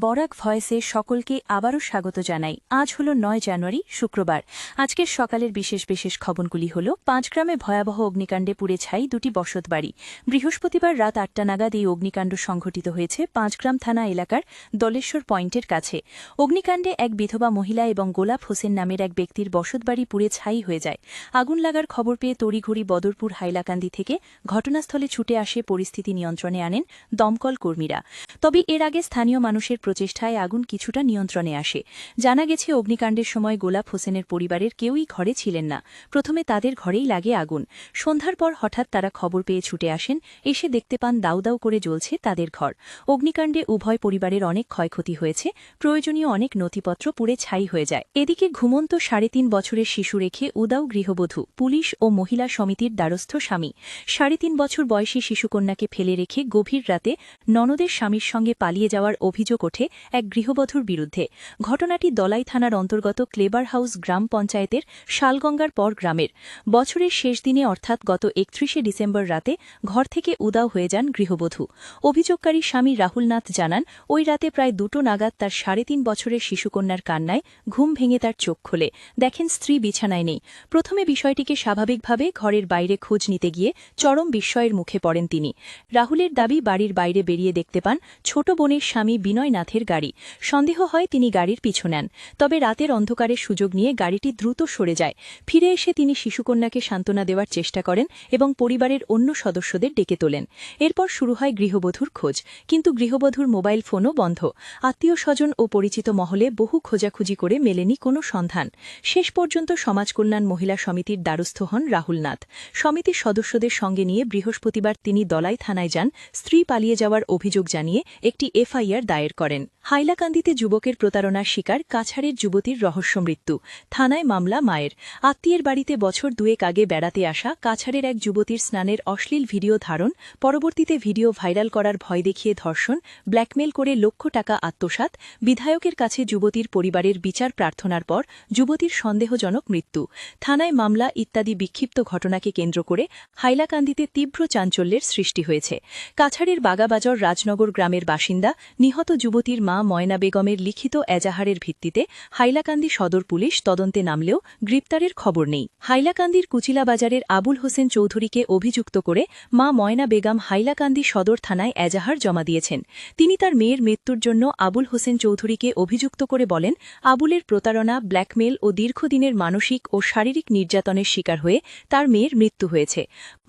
বরাক ভয়েসে সকলকে আবারও স্বাগত জানাই। আজ হল ৯ জানুয়ারি শুক্রবার। আজকের সকালের বিশেষ বিশেষ খবরগুলি হল পাঁচগ্রামে ভয়াবহ অগ্নিকাণ্ডে পুড়ে ছাই দুটি বসতবাড়ি। বৃহস্পতিবার রাত ৮টা নাগাদ এই অগ্নিকাণ্ড সংঘটিত হয়েছে পাঁচগ্রাম থানা এলাকার দলেশ্বর পয়েন্টের কাছে। অগ্নিকাণ্ডে এক বিধবা মহিলা এবং গোলাপ হোসেন নামের এক ব্যক্তির বসতবাড়ি পুড়ে ছাই হয়ে যায়। আগুন লাগার খবর পেয়ে তড়িঘড়ি বদরপুর হাইলাকান্দি থেকে ঘটনাস্থলে ছুটে আসে পরিস্থিতি নিয়ন্ত্রণে আনেন দমকল কর্মীরা। তবে এর আগে স্থানীয় মানুষের প্রচেষ্টায় আগুন কিছুটা নিয়ন্ত্রণে আসে। জানা গেছে অগ্নিকাণ্ডের সময় গোলাপ হোসেনের পরিবারের কেউই ঘরে ছিলেন না। প্রথমে তাদের ঘরেই লাগে আগুন। সন্ধ্যার পর হঠাৎ তারা খবর পেয়ে ছুটে আসেন। এসে দেখতে পান দাউ দাউ করে জ্বলছে তাদের ঘর। অগ্নিকাণ্ডে উভয় পরিবারের অনেক ক্ষয়ক্ষতি হয়েছে। প্রয়োজনীয় অনেক নথিপত্র পুড়ে ছাই হয়ে যায়। এদিকে ঘুমন্ত ৩.৫ বছরের শিশু রেখে উদাও গৃহবধূ, পুলিশ ও মহিলা সমিতির দ্বারস্থ স্বামী। ৩.৫ বছর বয়সী শিশুকন্যাকে ফেলে রেখে গভীর রাতে ননদের স্বামীর সঙ্গে পালিয়ে যাওয়ার অভিযোগ ওঠে এক গৃহবধূর বিরুদ্ধে। ঘটনাটি দলাই থানার অন্তর্গত ক্লেবার হাউস গ্রাম পঞ্চায়েতের শালগঙ্গার পর গ্রামের। বছরের শেষ দিনে অর্থাৎ গত ৩১শে ডিসেম্বর রাতে ঘর থেকে উদাও হয়ে যান গৃহবধূ। অভিযোগকারী স্বামী রাহুল নাথ জানান, ওই রাতে প্রায় ২টো নাগাদ তার ৩.৫ বছরের শিশুকন্যার কান্নায় ঘুম ভেঙে তার চোখ খোলে। দেখেন স্ত্রী বিছানায় নেই। প্রথমে বিষয়টিকে স্বাভাবিকভাবে ঘরের বাইরে খোঁজ নিতে গিয়ে চরম বিস্ময়ের মুখে পড়েন তিনি। রাহুলের দাবি, বাড়ির বাইরে বেরিয়ে দেখতে পান ছোট বোনের স্বামী বিনয় নাথের গাড়ি। সন্দেহ হয় তিনি গাড়ির পিছু নেন। তবে রাতের অন্ধকারের সুযোগ নিয়ে গাড়িটি দ্রুত সরে যায়। ফিরে এসে তিনি শিশুকন্যাকে সান্ত্বনা দেওয়ার চেষ্টা করেন এবং পরিবারের অন্য সদস্যদের ডেকে তোলেন। এরপর শুরু হয় গৃহবধূর খোঁজ, কিন্তু গৃহবধূর মোবাইল ফোনও বন্ধ। আত্মীয় স্বজন ও পরিচিত মহলে বহু খোঁজাখুঁজি করে মেলেনি কোনো সন্ধান। শেষ পর্যন্ত সমাজকল্যাণ মহিলা সমিতির দ্বারস্থ হন রাহুল নাথ। সমিতির সদস্যদের সঙ্গে নিয়ে বৃহস্পতিবার তিনি দলাই থানায় যান। স্ত্রী পালিয়ে যাওয়ার অভিযোগ জানিয়ে একটি এফআইআর দায়ের করেন। হাইলাকান্দিতে যুবকের প্রতারণার শিকার কাছাড়ের যুবতীর রহস্য মৃত্যু। থানায় মামলা মায়ের। আত্মীয়ের বাড়িতে বছর দুয়েক আগে বেড়াতে আসা কাছাড়ের এক যুবতীর স্নানের অশ্লীল ভিডিও ধারণ, পরবর্তীতে ভিডিও ভাইরাল করার ভয় দেখিয়ে ধর্ষণ, ব্ল্যাকমেল করে লক্ষ টাকা আত্মসাৎ, বিধায়কের কাছে যুবতীর পরিবারের বিচার প্রার্থনার পর যুবতীর সন্দেহজনক মৃত্যু, থানায় মামলা ইত্যাদি বিক্ষিপ্ত ঘটনাকে কেন্দ্র করে হাইলাকান্দিতে তীব্র চাঞ্চল্যের সৃষ্টি হয়েছে। কাছাড়ের বাগাবাজর রাজনগর গ্রামের বাসিন্দা নিহত যুবতীর মা ময়না বেগমের লিখিত এজাহারের ভিত্তিতে হাইলাকান্দি সদর পুলিশ তদন্তে নামলেও গ্রেপ্তারের খবর নেই। হাইলাকান্দির কুচিলা বাজারের আবুল হোসেন চৌধুরীকে অভিযুক্ত করে মা ময়না বেগম হাইলাকান্দি সদর থানায় এজাহার জমা দিয়েছেন। তিনি তার মেয়ের মৃত্যুর জন্য আবুল হোসেন চৌধুরীকে অভিযুক্ত করে বলেন, আবুলের প্রতারণা, ব্ল্যাকমেল ও দীর্ঘদিনের মানসিক ও শারীরিক নির্যাতনের শিকার হয়ে তার মেয়ের মৃত্যু হয়েছে।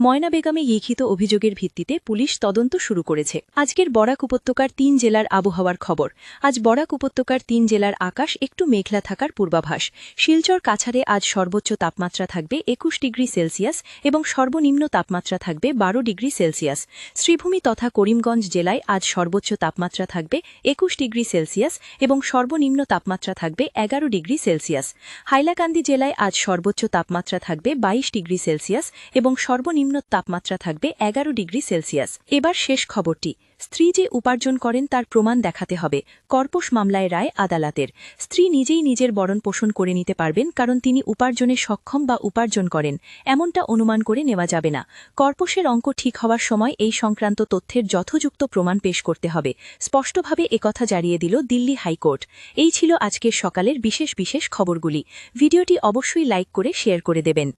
ময়না বেগমে লিখিত অভিযোগের ভিত্তিতে পুলিশ তদন্ত শুরু করেছে। আজকের বরাক উপত্যকার ৩ জেলার আবহাওয়ার খবর। আজ বরাক উপত্যকার ৩ জেলার আকাশ একটু মেঘলা থাকার পূর্বাভাস। শিলচর কাছাড়ে আজ সর্বোচ্চ তাপমাত্রা থাকবে ২১ ডিগ্রি সেলসিয়াস এবং সর্বনিম্ন তাপমাত্রা থাকবে ১২ ডিগ্রি সেলসিয়াস। শ্রীভূমি তথা করিমগঞ্জ জেলায় আজ সর্বোচ্চ তাপমাত্রা থাকবে ২১ ডিগ্রি সেলসিয়াস এবং সর্বনিম্ন তাপমাত্রা থাকবে ১১ ডিগ্রি সেলসিয়াস। হাইলাকান্দি জেলায় আজ সর্বোচ্চ তাপমাত্রা থাকবে ২২ ডিগ্রি সেলসিয়াস এবং সর্বনিম্ন তাপমাত্রা থাকবে ১১ ডিগ্রি সেলসিয়াস। এবার শেষ খবরটি। স্ত্রী যে উপার্জন করেন তার প্রমাণ দেখাতে হবে। কর্পস মামলায় রায় আদালতের। স্ত্রী নিজেই নিজের ভরণ পোষণ করে নিতে পারবেন, কারণ তিনি উপার্জনে সক্ষম বা উপার্জন করেন, এমনটা অনুমান করে নেওয়া যাবে না। কর্পসের অঙ্ক ঠিক হওয়ার সময় এই সংক্রান্ত তথ্যের যথোযুক্ত প্রমাণ পেশ করতে হবে, স্পষ্টভাবে একথা জানিয়ে দিল দিল্লি হাইকোর্ট। এই ছিল আজকের সকালের বিশেষ বিশেষ খবরগুলি। ভিডিওটি অবশ্যই লাইক করে শেয়ার করে দেবেন।